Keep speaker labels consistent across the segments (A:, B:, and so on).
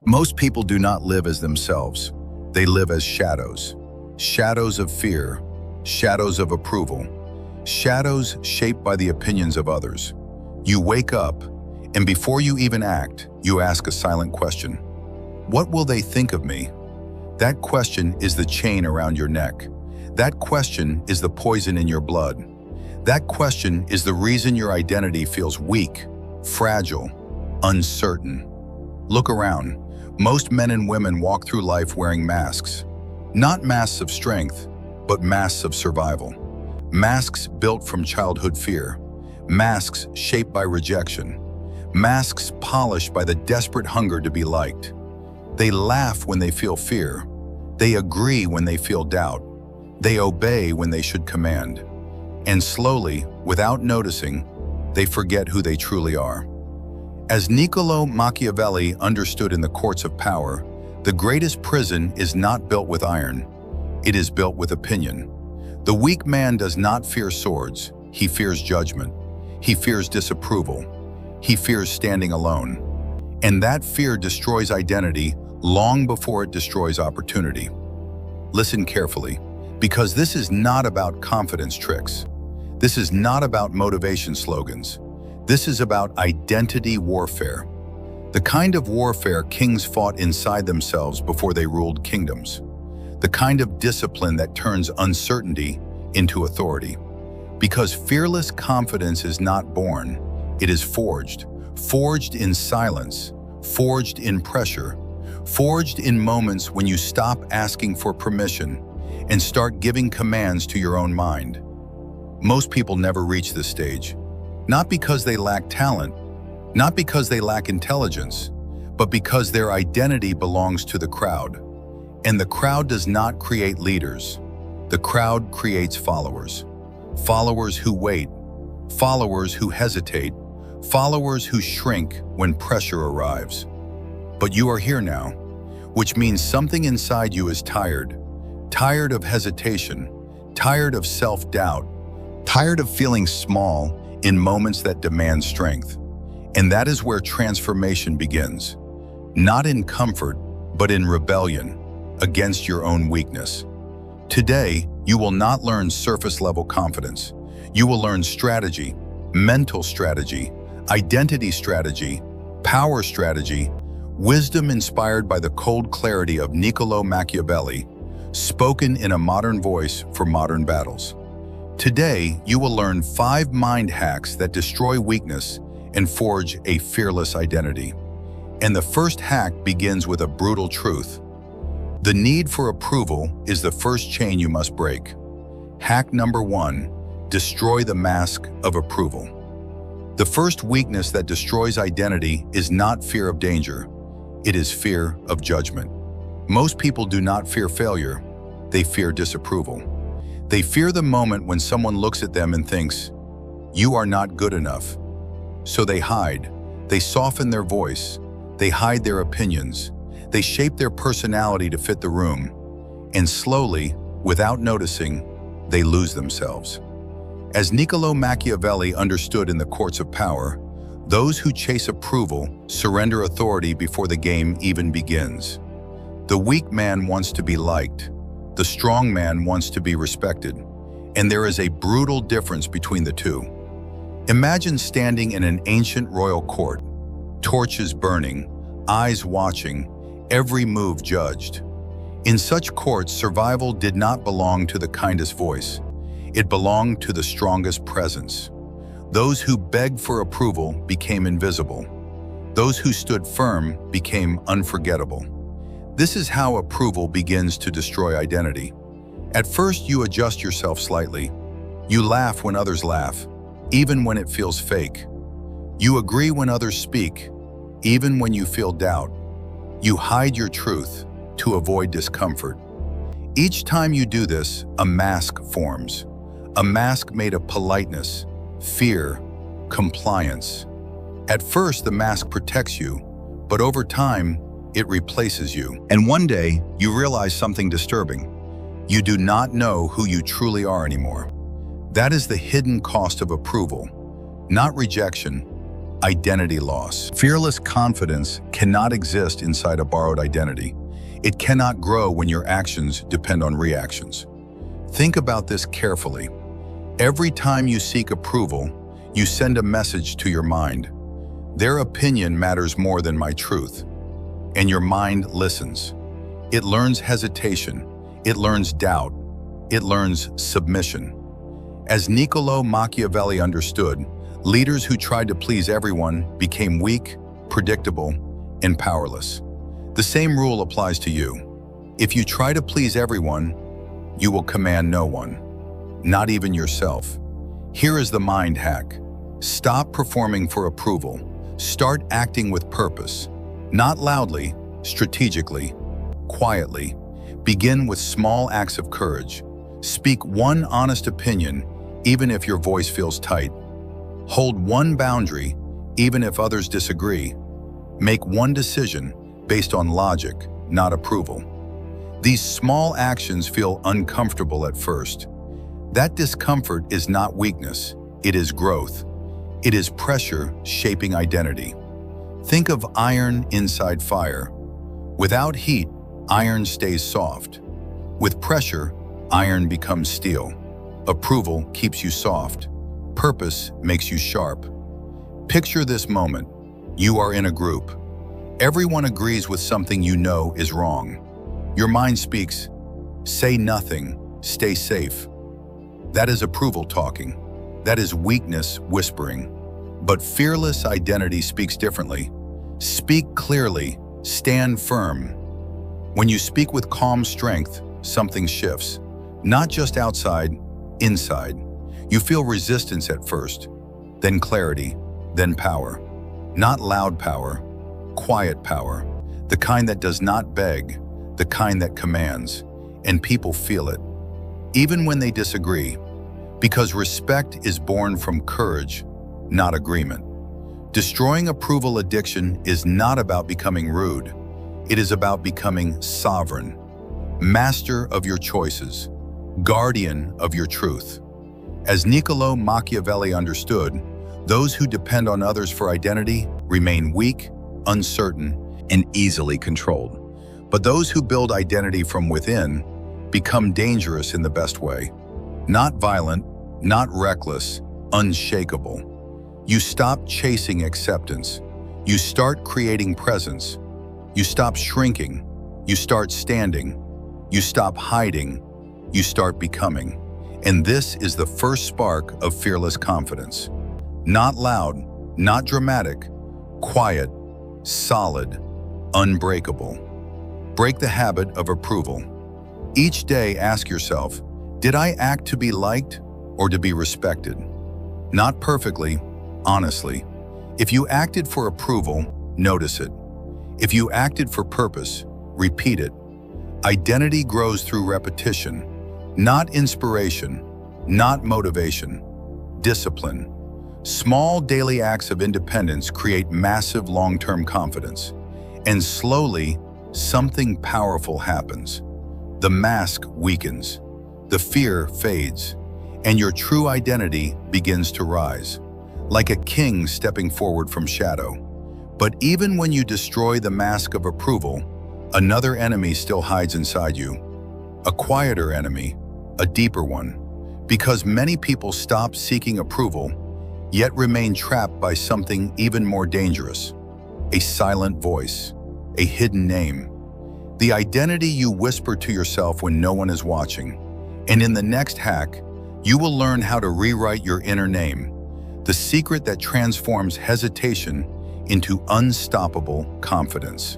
A: Most people do not live as themselves. They live as shadows. Shadows of fear, shadows of approval, shadows shaped by the opinions of others. You wake up, and before you even act, you ask a silent question. What will they think of me? That question is the chain around your neck. That question is the poison in your blood. That question is the reason your identity feels weak, fragile, uncertain. Look around. Most men and women walk through life wearing masks. Not masks of strength, but masks of survival. Masks built from childhood fear. Masks shaped by rejection. Masks polished by the desperate hunger to be liked. They laugh when they feel fear. They agree when they feel doubt. They obey when they should command. And slowly, without noticing, they forget who they truly are. As Niccolò Machiavelli understood in the courts of power, the greatest prison is not built with iron. It is built with opinion. The weak man does not fear swords. He fears judgment. He fears disapproval. He fears standing alone. And that fear destroys identity long before it destroys opportunity. Listen carefully, because this is not about confidence tricks. This is not about motivation slogans. This is about identity warfare. The kind of warfare kings fought inside themselves before they ruled kingdoms. The kind of discipline that turns uncertainty into authority. Because fearless confidence is not born, it is forged. Forged in silence, forged in pressure, forged in moments when you stop asking for permission and start giving commands to your own mind. Most people never reach this stage. Not because they lack talent, not because they lack intelligence, but because their identity belongs to the crowd. And the crowd does not create leaders. The crowd creates followers. Followers who wait, followers who hesitate, followers who shrink when pressure arrives. But you are here now, which means something inside you is tired. Tired of hesitation, tired of self-doubt, tired of feeling small in moments that demand strength. And that is where transformation begins. Not in comfort, but in rebellion against your own weakness. Today, you will not learn surface-level confidence. You will learn strategy, mental strategy, identity strategy, power strategy, wisdom inspired by the cold clarity of Niccolò Machiavelli, spoken in a modern voice for modern battles. Today, you will learn 5 mind hacks that destroy weakness and forge a fearless identity. And the first hack begins with a brutal truth. The need for approval is the first chain you must break. Hack number 1, destroy the mask of approval. The first weakness that destroys identity is not fear of danger. It is fear of judgment. Most people do not fear failure. They fear disapproval. They fear the moment when someone looks at them and thinks, "You are not good enough." So they hide. They soften their voice. They hide their opinions. They shape their personality to fit the room. And slowly, without noticing, they lose themselves. As Niccolò Machiavelli understood in the courts of power, those who chase approval surrender authority before the game even begins. The weak man wants to be liked. The strong man wants to be respected, and there is a brutal difference between the two. Imagine standing in an ancient royal court, torches burning, eyes watching, every move judged. In such courts, survival did not belong to the kindest voice. It belonged to the strongest presence. Those who begged for approval became invisible. Those who stood firm became unforgettable. This is how approval begins to destroy identity. At first, you adjust yourself slightly. You laugh when others laugh, even when it feels fake. You agree when others speak, even when you feel doubt. You hide your truth to avoid discomfort. Each time you do this, a mask forms. A mask made of politeness, fear, compliance. At first, the mask protects you, but over time, it replaces you. And one day, you realize something disturbing. You do not know who you truly are anymore. That is the hidden cost of approval. Not rejection, Identity loss. Fearless confidence cannot exist inside a borrowed identity. It cannot grow when your actions depend on reactions. Think about this carefully. Every time you seek approval, you send a message to your mind. Their opinion matters more than my truth. And your mind listens. It learns hesitation. It learns doubt. It learns submission. As Niccolò Machiavelli understood, leaders who tried to please everyone became weak, predictable, and powerless. The same rule applies to you. If you try to please everyone, you will command no one, not even yourself. Here is the mind hack. Stop performing for approval. Start acting with purpose. Not loudly, strategically, quietly. Begin with small acts of courage. Speak one honest opinion, even if your voice feels tight. Hold one boundary, even if others disagree. Make one decision based on logic, not approval. These small actions feel uncomfortable at first. That discomfort is not weakness, it is growth. It is pressure shaping identity. Think of iron inside fire. Without heat, iron stays soft. With pressure, iron becomes steel. Approval keeps you soft. Purpose makes you sharp. Picture this moment. You are in a group. Everyone agrees with something you know is wrong. Your mind speaks, say nothing, stay safe. That is approval talking. That is weakness whispering. But fearless identity speaks differently. Speak clearly, stand firm. When you speak with calm strength, something shifts. Not just outside, inside. You feel resistance at first, then clarity, then power. Not loud power, quiet power. The kind that does not beg, the kind that commands. And people feel it, even when they disagree. Because respect is born from courage, not agreement. Destroying approval addiction is not about becoming rude. It is about becoming sovereign, master of your choices, guardian of your truth. As Niccolò Machiavelli understood, those who depend on others for identity remain weak, uncertain, and easily controlled. But those who build identity from within become dangerous in the best way. Not violent, not reckless, unshakable. You stop chasing acceptance. You start creating presence. You stop shrinking. You start standing. You stop hiding. You start becoming. And this is the first spark of fearless confidence. Not loud, not dramatic, quiet, solid, unbreakable. Break the habit of approval. Each day ask yourself, did I act to be liked or to be respected? Not perfectly, honestly. If you acted for approval, notice it. If you acted for purpose, repeat it. Identity grows through repetition, not inspiration, not motivation, discipline. Small daily acts of independence create massive long-term confidence. And slowly, something powerful happens. The mask weakens, the fear fades, and your true identity begins to rise, like a king stepping forward from shadow. But even when you destroy the mask of approval, another enemy still hides inside you. A quieter enemy, a deeper one, because many people stop seeking approval, yet remain trapped by something even more dangerous. A silent voice, a hidden name. The identity you whisper to yourself when no one is watching. And in the next hack, you will learn how to rewrite your inner name, the secret that transforms hesitation into unstoppable confidence.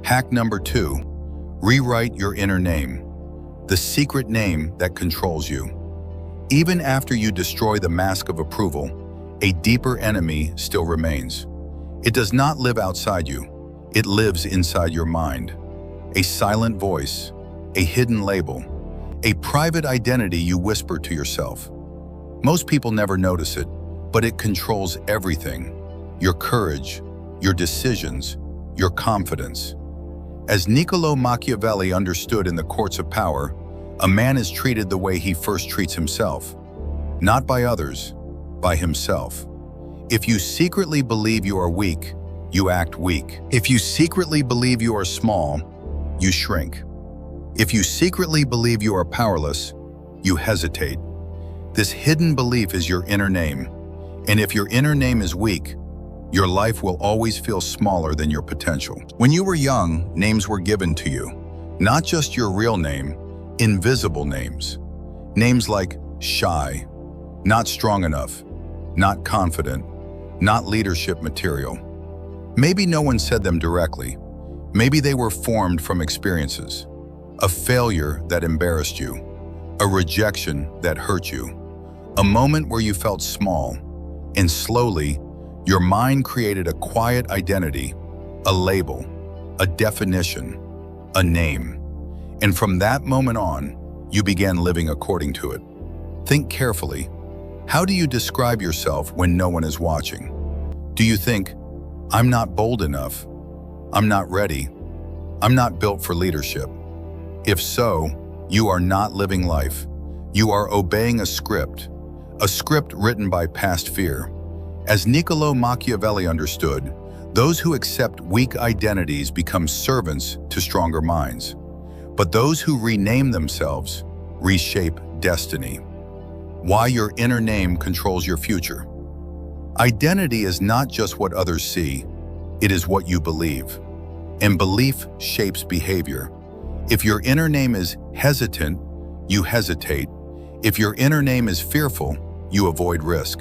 A: Hack number 2, rewrite your inner name, the secret name that controls you. Even after you destroy the mask of approval, a deeper enemy still remains. It does not live outside you, it lives inside your mind. A silent voice, a hidden label, a private identity you whisper to yourself. Most people never notice it, but it controls everything. Your courage, your decisions, your confidence. As Niccolò Machiavelli understood in the courts of power, a man is treated the way he first treats himself. Not by others, by himself. If you secretly believe you are weak, you act weak. If you secretly believe you are small, you shrink. If you secretly believe you are powerless, you hesitate. This hidden belief is your inner name, and if your inner name is weak, your life will always feel smaller than your potential. When you were young, names were given to you. Not just your real name, invisible names. Names like shy, not strong enough, not confident, not leadership material. Maybe no one said them directly. Maybe they were formed from experiences. A failure that embarrassed you, a rejection that hurt you, a moment where you felt small, and slowly, your mind created a quiet identity, a label, a definition, a name. And from that moment on, you began living according to it. Think carefully. How do you describe yourself when no one is watching? Do you think, I'm not bold enough, I'm not ready, I'm not built for leadership? If so, you are not living life. You are obeying a script written by past fear. As Niccolò Machiavelli understood, those who accept weak identities become servants to stronger minds. But those who rename themselves reshape destiny. Why your inner name controls your future. Identity is not just what others see, it is what you believe. And belief shapes behavior. If your inner name is hesitant, you hesitate. If your inner name is fearful, you avoid risk.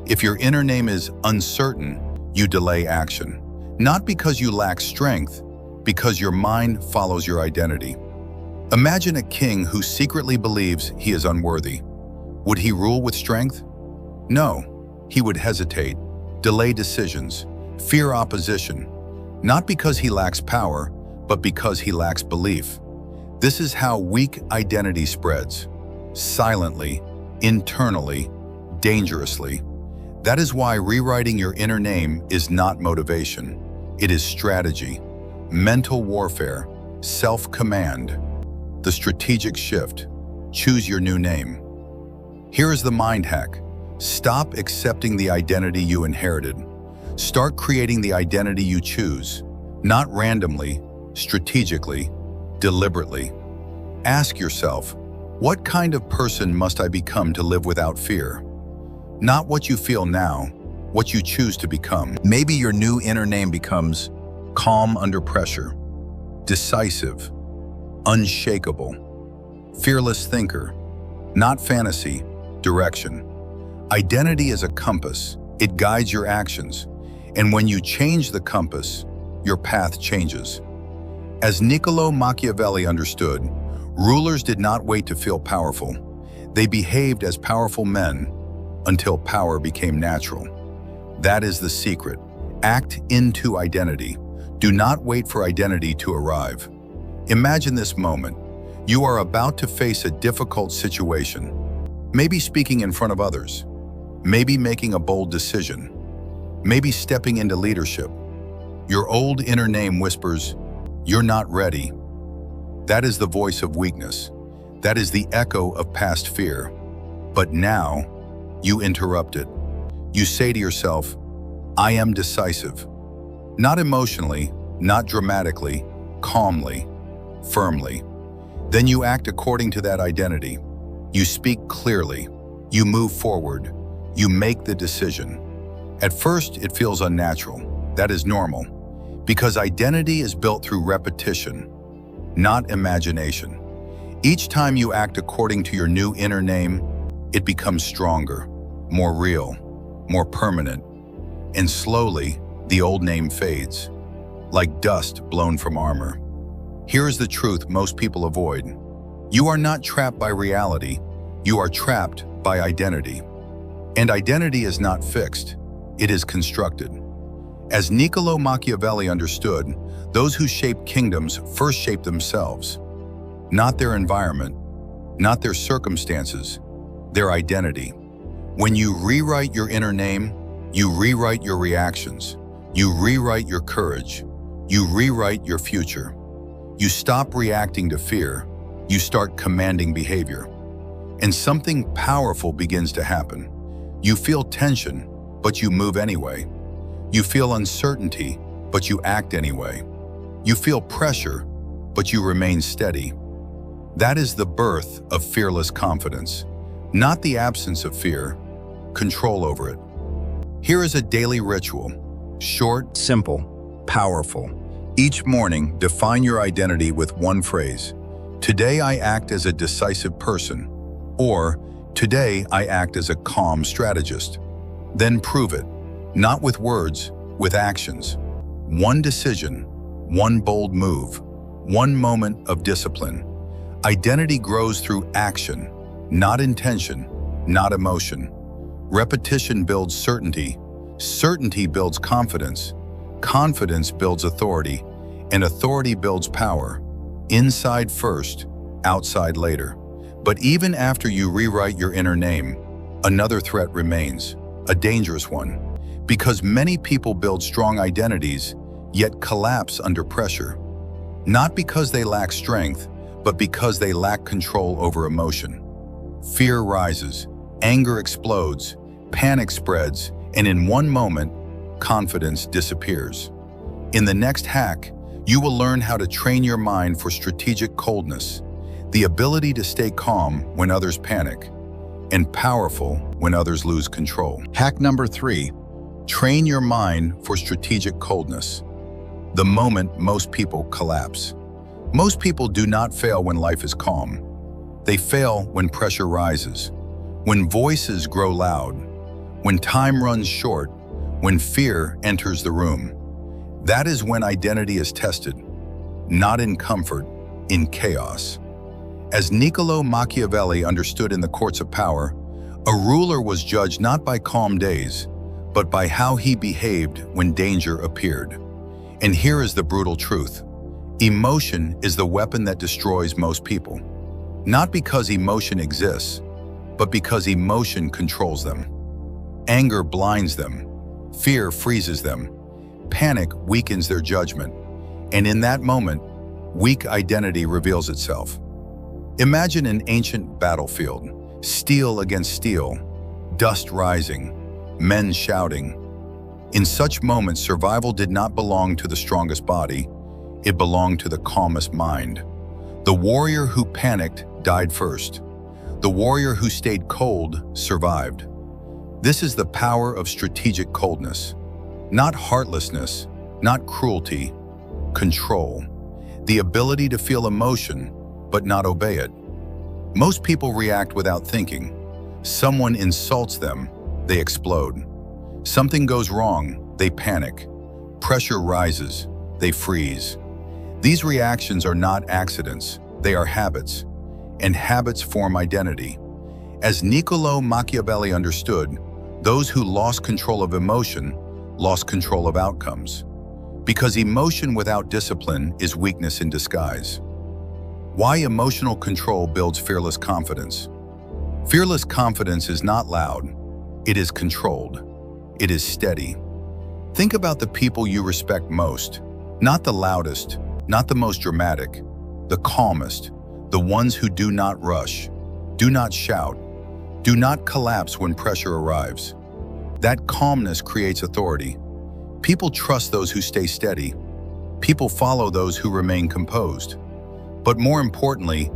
A: If your inner name is uncertain, you delay action. Not because you lack strength, because your mind follows your identity. Imagine a king who secretly believes he is unworthy. Would he rule with strength? No, he would hesitate, delay decisions, fear opposition, not because he lacks power, but because he lacks belief. This is how weak identity spreads. Silently, internally, dangerously. That is why rewriting your inner name is not motivation. It is strategy, mental warfare, self-command, the strategic shift. Choose your new name. Here is the mind hack. Stop accepting the identity you inherited. Start creating the identity you choose, not randomly, strategically, deliberately. Ask yourself, what kind of person must I become to live without fear? Not what you feel now, what you choose to become. Maybe your new inner name becomes calm under pressure, decisive, unshakable, fearless thinker, not fantasy, direction. Identity is a compass. It guides your actions. And when you change the compass, your path changes. As Niccolò Machiavelli understood, rulers did not wait to feel powerful. They behaved as powerful men until power became natural. That is the secret. Act into identity. Do not wait for identity to arrive. Imagine this moment. You are about to face a difficult situation. Maybe speaking in front of others. Maybe making a bold decision. Maybe stepping into leadership. Your old inner name whispers, "You're not ready." That is the voice of weakness. That is the echo of past fear. But now, you interrupt it. You say to yourself, I am decisive. Not emotionally, not dramatically, calmly, firmly. Then you act according to that identity. You speak clearly. You move forward. You make the decision. At first, it feels unnatural. That is normal. Because identity is built through repetition, not imagination. Each time you act according to your new inner name, it becomes stronger, more real, more permanent. And slowly, the old name fades, like dust blown from armor. Here is the truth most people avoid. You are not trapped by reality. You are trapped by identity. And identity is not fixed. It is constructed. As Niccolò Machiavelli understood, those who shape kingdoms first shape themselves. Not their environment, not their circumstances, their identity. When you rewrite your inner name, you rewrite your reactions. You rewrite your courage. You rewrite your future. You stop reacting to fear. You start commanding behavior. And something powerful begins to happen. You feel tension, but you move anyway. You feel uncertainty, but you act anyway. You feel pressure, but you remain steady. That is the birth of fearless confidence, not the absence of fear, control over it. Here is a daily ritual, short, simple, powerful. Each morning, define your identity with one phrase. Today I act as a decisive person, or today I act as a calm strategist. Then prove it, not with words, with actions. One decision, one bold move, one moment of discipline. Identity grows through action, not intention, not emotion. Repetition builds certainty. Certainty builds confidence. Confidence builds authority, and authority builds power. Inside first, outside later. But even after you rewrite your inner name, another threat remains, a dangerous one. Because many people build strong identities, yet collapse under pressure. Not because they lack strength, but because they lack control over emotion. Fear rises, anger explodes, panic spreads, and in one moment, confidence disappears. In the next hack, you will learn how to train your mind for strategic coldness, the ability to stay calm when others panic, and powerful when others lose control. Hack number 3, train your mind for strategic coldness. The moment most people collapse. Most people do not fail when life is calm. They fail when pressure rises, when voices grow loud, when time runs short, when fear enters the room. That is when identity is tested, not in comfort, in chaos. As Niccolò Machiavelli understood in the courts of power, a ruler was judged not by calm days, but by how he behaved when danger appeared. And here is the brutal truth. Emotion is the weapon that destroys most people. Not because emotion exists, but because emotion controls them. Anger blinds them. Fear freezes them. Panic weakens their judgment. And in that moment, weak identity reveals itself. Imagine an ancient battlefield, steel against steel, dust rising, men shouting. In such moments, survival did not belong to the strongest body, it belonged to the calmest mind. The warrior who panicked died first. The warrior who stayed cold survived. This is the power of strategic coldness. Not heartlessness, not cruelty, control. The ability to feel emotion, but not obey it. Most people react without thinking. Someone insults them, they explode. Something goes wrong, they panic. Pressure rises, they freeze. These reactions are not accidents, they are habits. And habits form identity. As Niccolò Machiavelli understood, those who lost control of emotion lost control of outcomes. Because emotion without discipline is weakness in disguise. Why emotional control builds fearless confidence. Fearless confidence is not loud, it is controlled. It is steady. Think about the people you respect most, not the loudest, not the most dramatic, the calmest, the ones who do not rush, do not shout, do not collapse when pressure arrives. That calmness creates authority. People trust those who stay steady. People follow those who remain composed. But more importantly,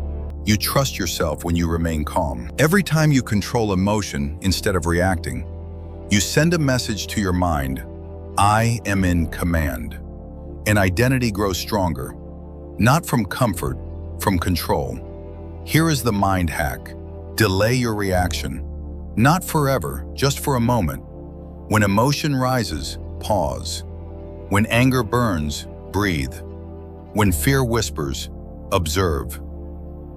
A: you trust yourself when you remain calm. Every time you control emotion instead of reacting, you send a message to your mind, I am in command. And identity grows stronger, not from comfort, from control. Here is the mind hack. Delay your reaction. Not forever, just for a moment. When emotion rises, pause. When anger burns, breathe. When fear whispers, observe.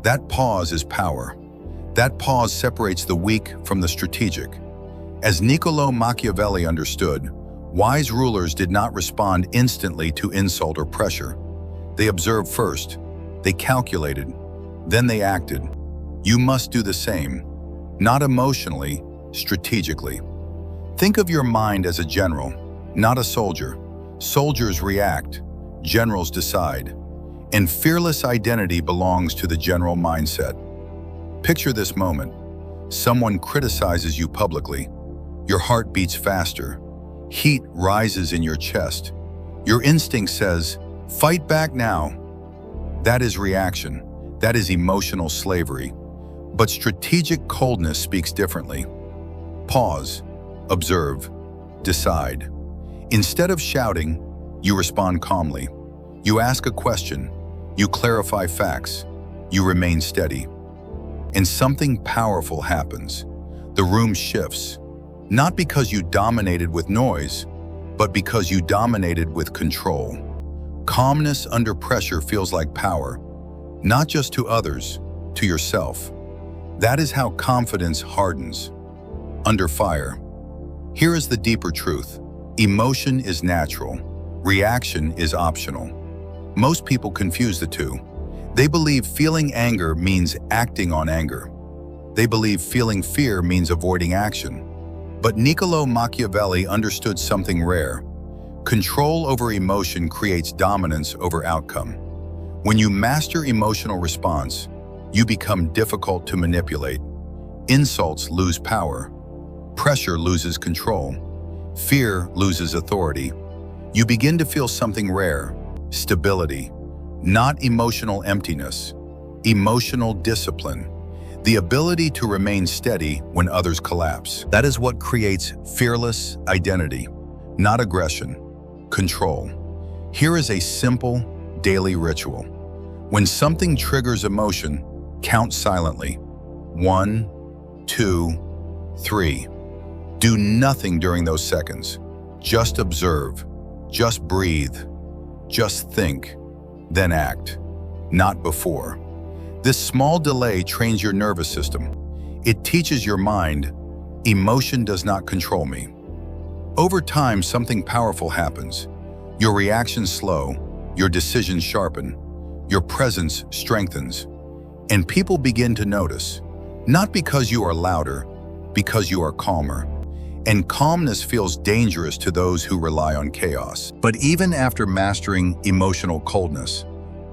A: That pause is power. That pause separates the weak from the strategic. As Niccolò Machiavelli understood, wise rulers did not respond instantly to insult or pressure. They observed first, they calculated, then they acted. You must do the same, not emotionally, strategically. Think of your mind as a general, not a soldier. Soldiers react, generals decide. And fearless identity belongs to the general mindset. Picture this moment. Someone criticizes you publicly. Your heart beats faster. Heat rises in your chest. Your instinct says, "Fight back now." That is reaction. That is emotional slavery. But strategic coldness speaks differently. Pause, observe, decide. Instead of shouting, you respond calmly. You ask a question. You clarify facts. You remain steady. And something powerful happens. The room shifts. Not because you dominated with noise, but because you dominated with control. Calmness under pressure feels like power, not just to others, to yourself. That is how confidence hardens. Under fire. Here is the deeper truth. Emotion is natural. Reaction is optional. Most people confuse the two. They believe feeling anger means acting on anger. They believe feeling fear means avoiding action. But Niccolò Machiavelli understood something rare. Control over emotion creates dominance over outcome. When you master emotional response, you become difficult to manipulate. Insults lose power. Pressure loses control. Fear loses authority. You begin to feel something rare, stability, not emotional emptiness, emotional discipline, the ability to remain steady when others collapse. That is what creates fearless identity, not aggression, control. Here is a simple, daily ritual. When something triggers emotion, count silently. 1, 2, 3. Do nothing during those seconds. Just observe, just breathe, just think, then act, not before. This small delay trains your nervous system. It teaches your mind, emotion does not control me. Over time, something powerful happens. Your reactions slow, your decisions sharpen, your presence strengthens, and people begin to notice, not because you are louder, because you are calmer. And calmness feels dangerous to those who rely on chaos. But even after mastering emotional coldness,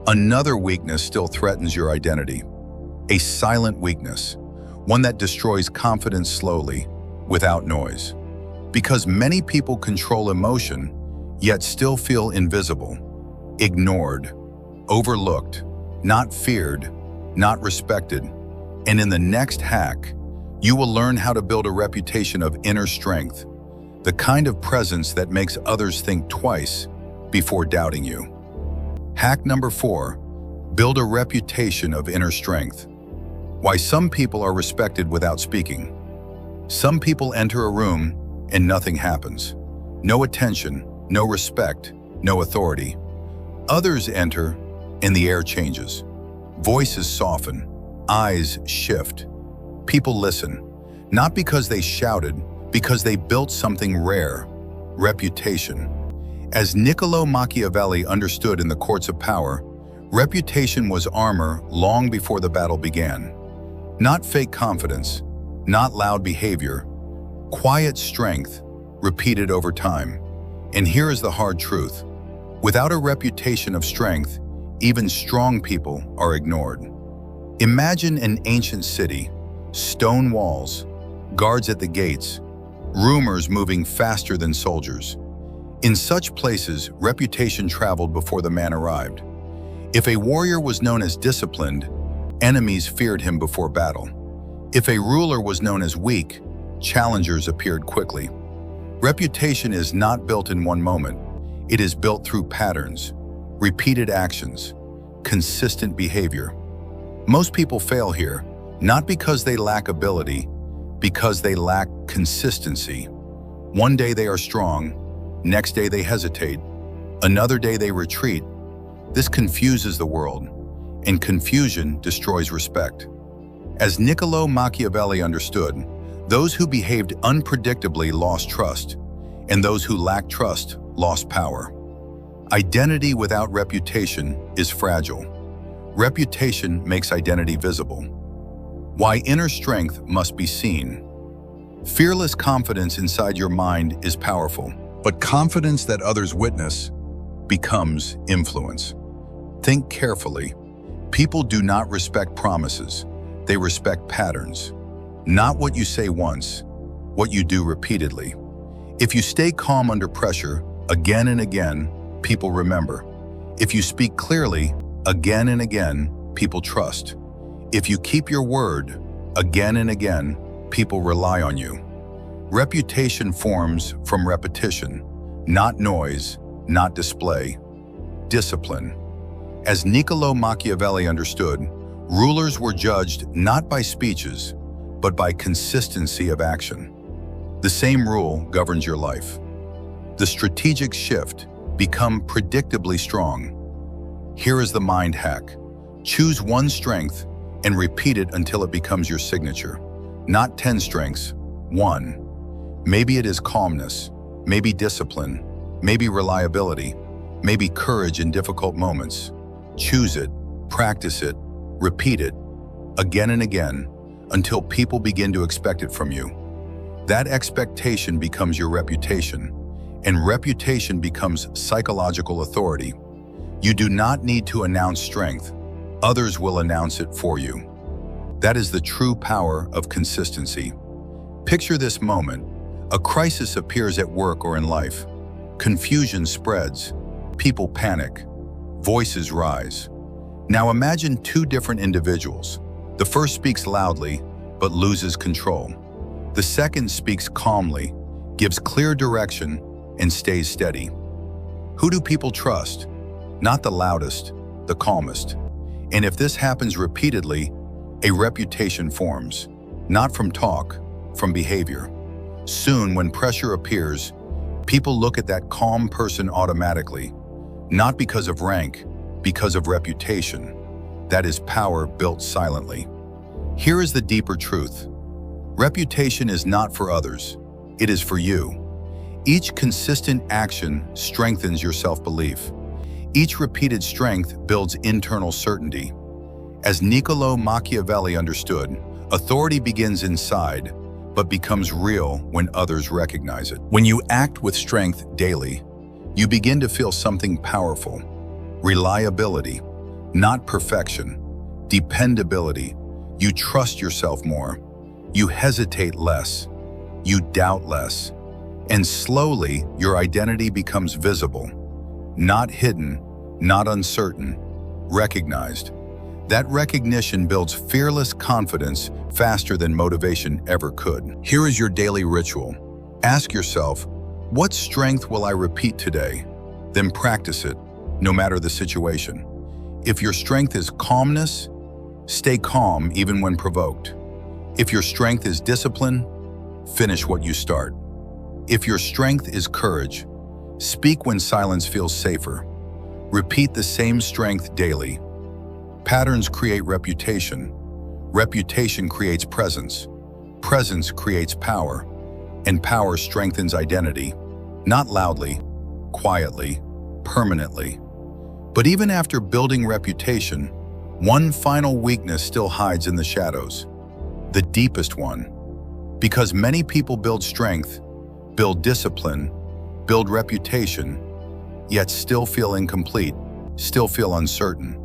A: another weakness still threatens your identity. A silent weakness, one that destroys confidence slowly, without noise. Because many people control emotion, yet still feel invisible, ignored, overlooked, not feared, not respected. And in the next hack, you will learn how to build a reputation of inner strength, the kind of presence that makes others think twice before doubting you. Hack number 4, build a reputation of inner strength. Why some people are respected without speaking. Some people enter a room and nothing happens. No attention, no respect, no authority. Others enter and the air changes. Voices soften, eyes shift. People listen, not because they shouted, because they built something rare, reputation. As Niccolò Machiavelli understood in the courts of power, reputation was armor long before the battle began. Not fake confidence, not loud behavior, quiet strength, repeated over time. And here is the hard truth. Without a reputation of strength, even strong people are ignored. Imagine an ancient city, stone walls, guards at the gates, rumors moving faster than soldiers. In such places, reputation traveled before the man arrived. If a warrior was known as disciplined, enemies feared him before battle. If a ruler was known as weak, challengers appeared quickly. Reputation is not built in one moment. It is built through patterns, repeated actions, consistent behavior. Most people fail here, not because they lack ability, because they lack consistency. One day they are strong, next day they hesitate, another day they retreat. This confuses the world, and confusion destroys respect. As Niccolò Machiavelli understood, those who behaved unpredictably lost trust, and those who lacked trust lost power. Identity without reputation is fragile. Reputation makes identity visible. Why inner strength must be seen. Fearless confidence inside your mind is powerful, but confidence that others witness becomes influence. Think carefully. People do not respect promises. They respect patterns. Not what you say once, what you do repeatedly. If you stay calm under pressure, again and again, people remember. If you speak clearly, again and again, people trust. If you keep your word, again and again, people rely on you. Reputation forms from repetition, not noise, not display. Discipline. As Niccolò Machiavelli understood, rulers were judged not by speeches, but by consistency of action. The same rule governs your life. The strategic shift: become predictably strong. Here is the mind hack. Choose one strength and repeat it until it becomes your signature. Not 10 strengths, one. Maybe it is calmness, maybe discipline, maybe reliability, maybe courage in difficult moments. Choose it, practice it, repeat it, again and again, until people begin to expect it from you. That expectation becomes your reputation, and reputation becomes psychological authority. You do not need to announce strength. Others will announce it for you. That is the true power of consistency. Picture this moment. A crisis appears at work or in life. Confusion spreads. People panic. Voices rise. Now imagine two different individuals. The first speaks loudly, but loses control. The second speaks calmly, gives clear direction, and stays steady. Who do people trust? Not the loudest, the calmest. And if this happens repeatedly, a reputation forms, not from talk, from behavior. Soon, when pressure appears, people look at that calm person automatically, not because of rank, because of reputation. That is power built silently. Here is the deeper truth. Reputation is not for others, it is for you. Each consistent action strengthens your self-belief. Each repeated strength builds internal certainty. As Niccolò Machiavelli understood, authority begins inside, but becomes real when others recognize it. When you act with strength daily, you begin to feel something powerful. Reliability, not perfection. Dependability. You trust yourself more. You hesitate less. You doubt less. And slowly, your identity becomes visible. Not hidden, not uncertain, recognized. That recognition builds fearless confidence faster than motivation ever could. Here is your daily ritual. Ask yourself, what strength will I repeat today? Then practice it, no matter the situation. If your strength is calmness, stay calm even when provoked. If your strength is discipline, finish what you start. If your strength is courage, speak when silence feels safer. Repeat the same strength daily. Patterns create reputation. Reputation creates presence. Presence creates power. And power strengthens identity. Not loudly, quietly, permanently. But even after building reputation, one final weakness still hides in the shadows. The deepest one. Because many people build strength, build discipline, build reputation, yet still feel incomplete, still feel uncertain,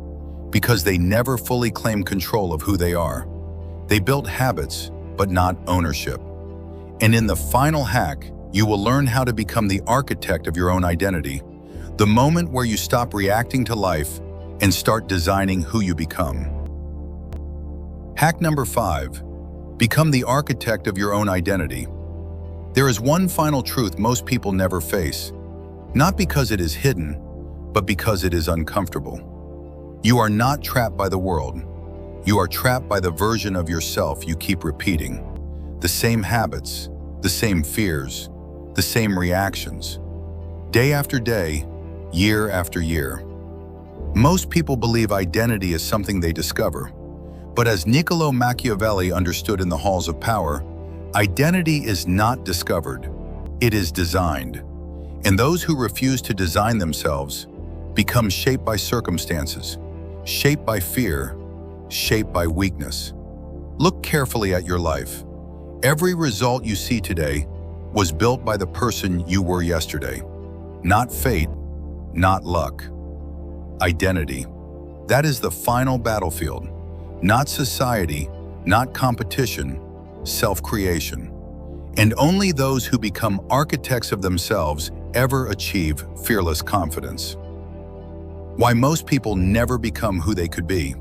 A: because they never fully claim control of who they are. They built habits, but not ownership. And in the final hack, you will learn how to become the architect of your own identity, the moment where you stop reacting to life and start designing who you become. Hack number 5, become the architect of your own identity. There is one final truth most people never face, not because it is hidden, but because it is uncomfortable. You are not trapped by the world. You are trapped by the version of yourself you keep repeating. The same habits, the same fears, the same reactions. Day after day, year after year. Most people believe identity is something they discover. But as Niccolò Machiavelli understood in the Halls of Power, identity is not discovered, it is designed. And those who refuse to design themselves become shaped by circumstances, shaped by fear, shaped by weakness. Look carefully at your life. Every result you see today was built by the person you were yesterday. Not fate, not luck. Identity. That is the final battlefield. Not society, not competition, self-creation. And only those who become architects of themselves ever achieve fearless confidence. Why most people never become who they could be.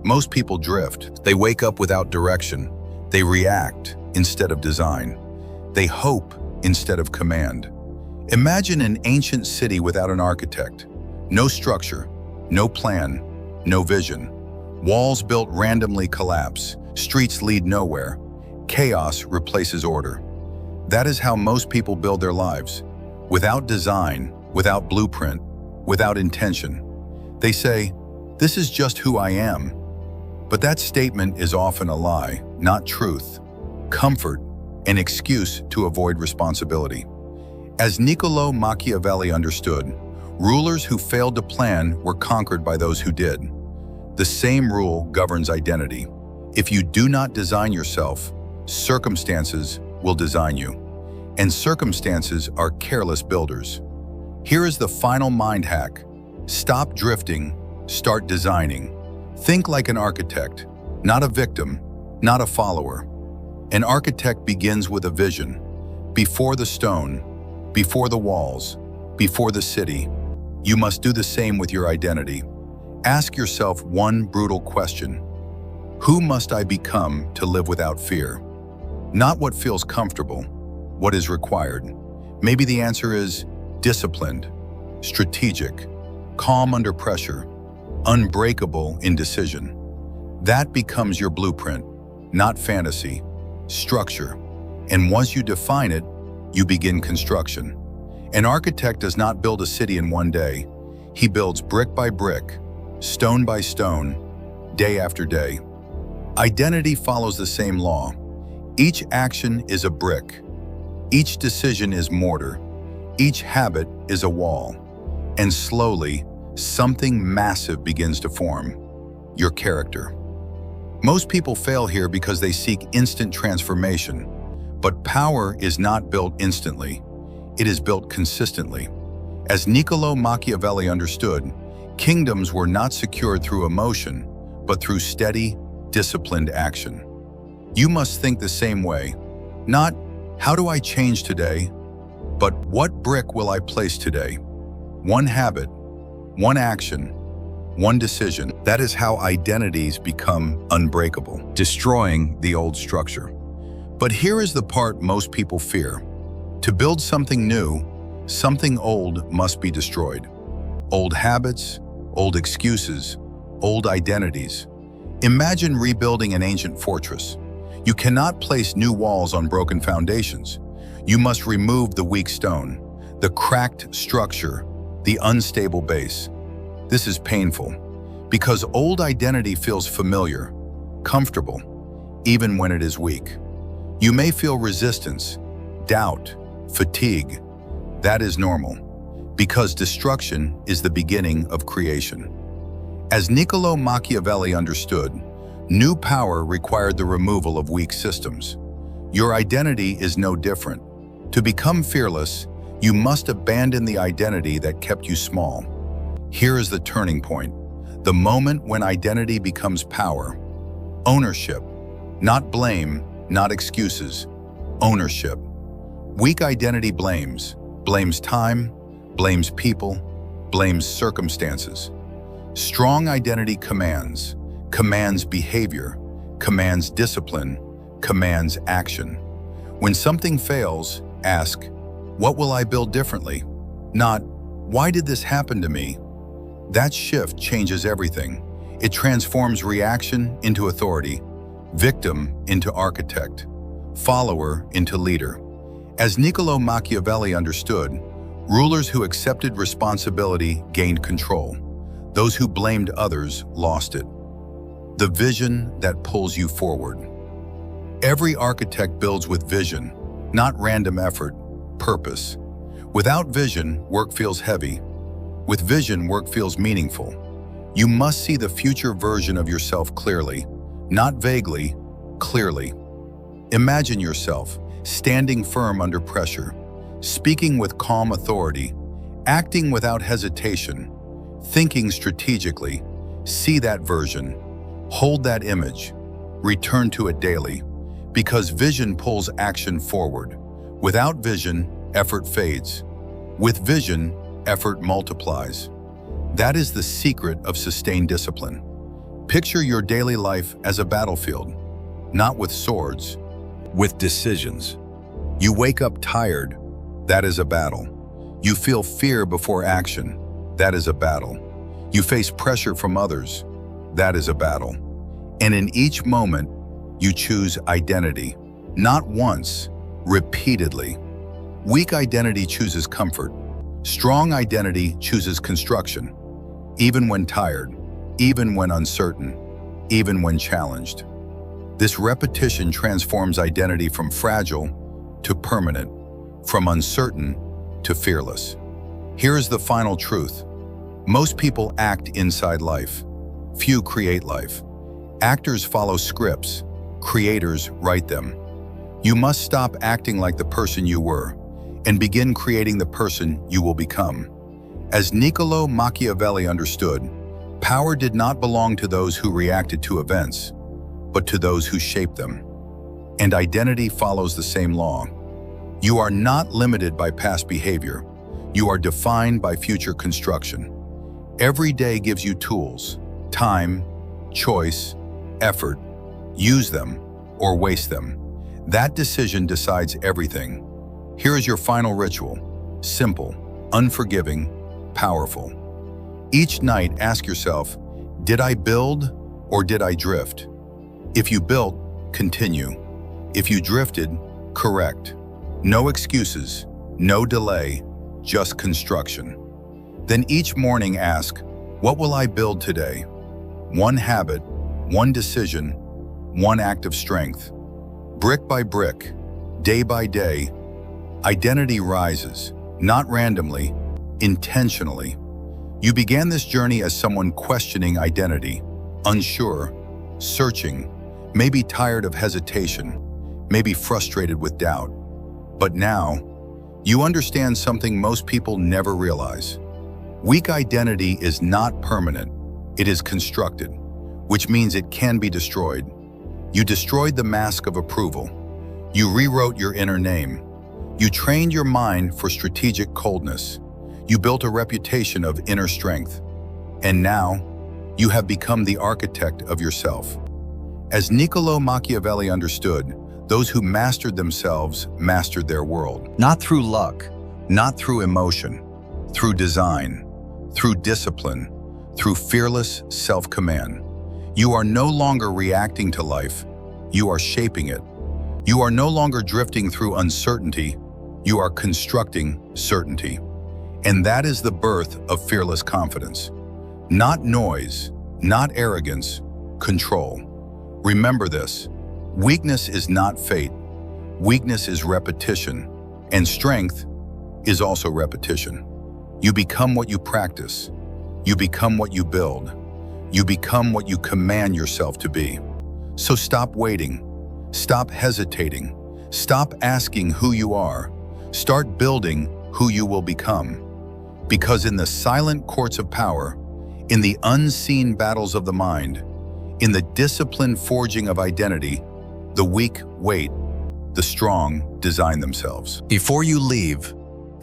A: Most people drift. They wake up without direction. They react instead of design. They hope instead of command. Imagine an ancient city without an architect. No structure, no plan, no vision. Walls built randomly collapse. Streets lead nowhere. Chaos replaces order. That is how most people build their lives. Without design, without blueprint, without intention. They say, "This is just who I am." But that statement is often a lie, not truth, comfort, an excuse to avoid responsibility. As Niccolò Machiavelli understood, rulers who failed to plan were conquered by those who did. The same rule governs identity. If you do not design yourself, circumstances will design you. And circumstances are careless builders. Here is the final mind hack. Stop drifting, start designing. Think like an architect, not a victim, not a follower. An architect begins with a vision. Before the stone, before the walls, before the city, you must do the same with your identity. Ask yourself one brutal question. Who must I become to live without fear? Not what feels comfortable, what is required. Maybe the answer is disciplined, strategic, calm under pressure, unbreakable in decision. That becomes your blueprint, not fantasy, structure. And once you define it, you begin construction. An architect does not build a city in one day. He builds brick by brick, stone by stone, day after day. Identity follows the same law. Each action is a brick. Each decision is mortar. Each habit is a wall. And slowly, something massive begins to form. Your character. Most people fail here because they seek instant transformation. But power is not built instantly. It is built consistently. As Niccolò Machiavelli understood, kingdoms were not secured through emotion, but through steady, disciplined action. You must think the same way. Not, how do I change today? But what brick will I place today? One habit, one action, one decision. That is how identities become unbreakable, destroying the old structure. But here is the part most people fear. To build something new, something old must be destroyed. Old habits, old excuses, old identities. Imagine rebuilding an ancient fortress. You cannot place new walls on broken foundations. You must remove the weak stone, the cracked structure, the unstable base. This is painful because old identity feels familiar, comfortable, even when it is weak. You may feel resistance, doubt, fatigue. That is normal because destruction is the beginning of creation. As Niccolò Machiavelli understood, new power required the removal of weak systems. Your identity is no different. To become fearless, you must abandon the identity that kept you small. Here is the turning point, the moment when identity becomes power. Ownership, not blame, not excuses, ownership. Weak identity blames time, blames people, blames circumstances. Strong identity commands behavior, commands discipline, commands action. When something fails, ask, what will I build differently? Not, why did this happen to me? That shift changes everything. It transforms reaction into authority, victim into architect, follower into leader. As Niccolò Machiavelli understood, rulers who accepted responsibility gained control. Those who blamed others lost it. The vision that pulls you forward. Every architect builds with vision, not random effort, purpose. Without vision, work feels heavy. With vision, work feels meaningful. You must see the future version of yourself clearly, not vaguely, clearly. Imagine yourself standing firm under pressure, speaking with calm authority, acting without hesitation, thinking strategically. See that version. Hold that image. Return to it daily. Because vision pulls action forward. Without vision, effort fades. With vision, effort multiplies. That is the secret of sustained discipline. Picture your daily life as a battlefield, not with swords, with decisions. You wake up tired, that is a battle. You feel fear before action, that is a battle. You face pressure from others, that is a battle. And in each moment, you choose identity, not once, repeatedly. Weak identity chooses comfort. Strong identity chooses construction, even when tired, even when uncertain, even when challenged. This repetition transforms identity from fragile to permanent, from uncertain to fearless. Here is the final truth. Most people act inside life. Few create life. Actors follow scripts. Creators write them. You must stop acting like the person you were and begin creating the person you will become. As Niccolò Machiavelli understood, power did not belong to those who reacted to events, but to those who shaped them. And identity follows the same law. You are not limited by past behavior. You are defined by future construction. Every day gives you tools, time, choice, effort. Use them or waste them. That decision decides everything. Here is your final ritual. Simple, unforgiving, powerful. Each night, ask yourself, did I build or did I drift? If you built, continue. If you drifted, correct. No excuses, no delay, just construction. Then each morning ask, what will I build today? One habit, one decision, one act of strength. Brick by brick, day by day, identity rises, not randomly, intentionally. You began this journey as someone questioning identity, unsure, searching, maybe tired of hesitation, maybe frustrated with doubt. But now, you understand something most people never realize. Weak identity is not permanent, it is constructed, which means it can be destroyed. You destroyed the mask of approval. You rewrote your inner name. You trained your mind for strategic coldness. You built a reputation of inner strength. And now, you have become the architect of yourself. As Niccolò Machiavelli understood, those who mastered themselves mastered their world. Not through luck, not through emotion, through design, through discipline, through fearless self-command. You are no longer reacting to life, you are shaping it. You are no longer drifting through uncertainty, you are constructing certainty. And that is the birth of fearless confidence. Not noise, not arrogance, control. Remember this, weakness is not fate, weakness is repetition, and strength is also repetition. You become what you practice, you become what you build, you become what you command yourself to be. So stop waiting, stop hesitating, stop asking who you are, start building who you will become. Because in the silent courts of power, in the unseen battles of the mind, in the disciplined forging of identity, the weak wait, the strong design themselves. Before you leave,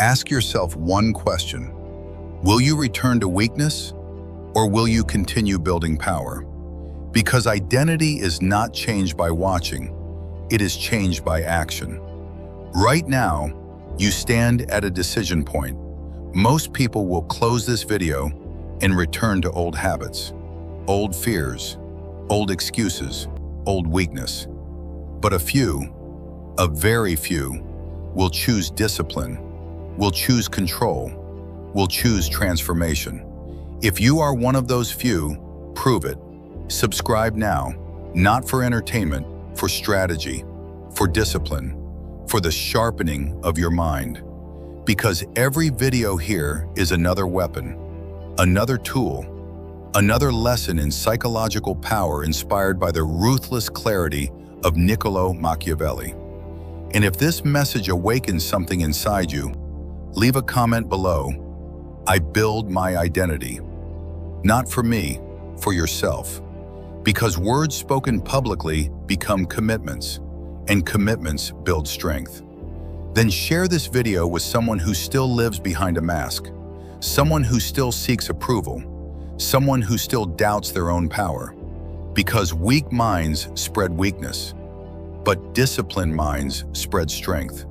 A: ask yourself one question. Will you return to weakness, or will you continue building power? Because identity is not changed by watching, it is changed by action. Right now, you stand at a decision point. Most people will close this video and return to old habits, old fears, old excuses, old weakness. But a few, a very few, will choose discipline, will choose control, will choose transformation. If you are one of those few, prove it. Subscribe now, not for entertainment, for strategy, for discipline, for the sharpening of your mind. Because every video here is another weapon, another tool, another lesson in psychological power inspired by the ruthless clarity of Niccolò Machiavelli. And if this message awakens something inside you, leave a comment below. I build my identity. Not for me, for yourself. Because words spoken publicly become commitments, and commitments build strength. Then share this video with someone who still lives behind a mask, someone who still seeks approval, someone who still doubts their own power. Because weak minds spread weakness, but disciplined minds spread strength.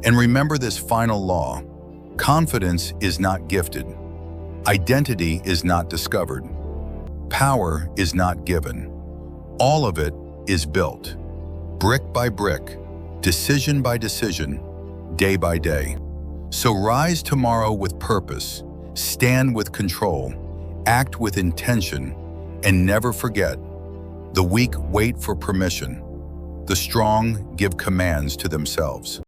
A: And remember this final law: confidence is not gifted, identity is not discovered, power is not given. All of it is built, brick by brick, decision by decision, day by day. So rise tomorrow with purpose, stand with control, act with intention, and never forget: the weak wait for permission, the strong give commands to themselves.